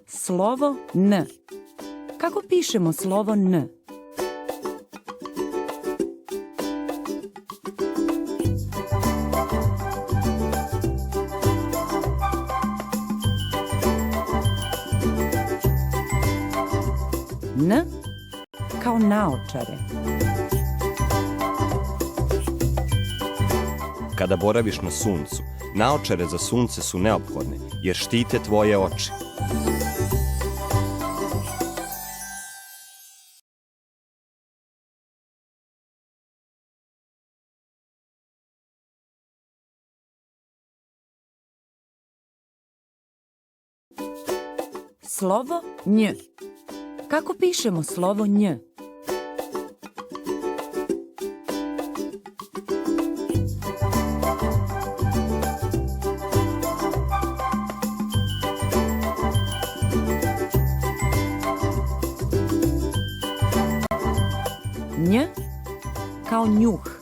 Slovo N. Kako pišemo slovo N? N kao naočare. Kada boraviš na suncu, naočare za sunce su neophodne, jer štite tvoje oči. Slovo Nj. Kako pišemo slovo Nj? Nj kao njuh.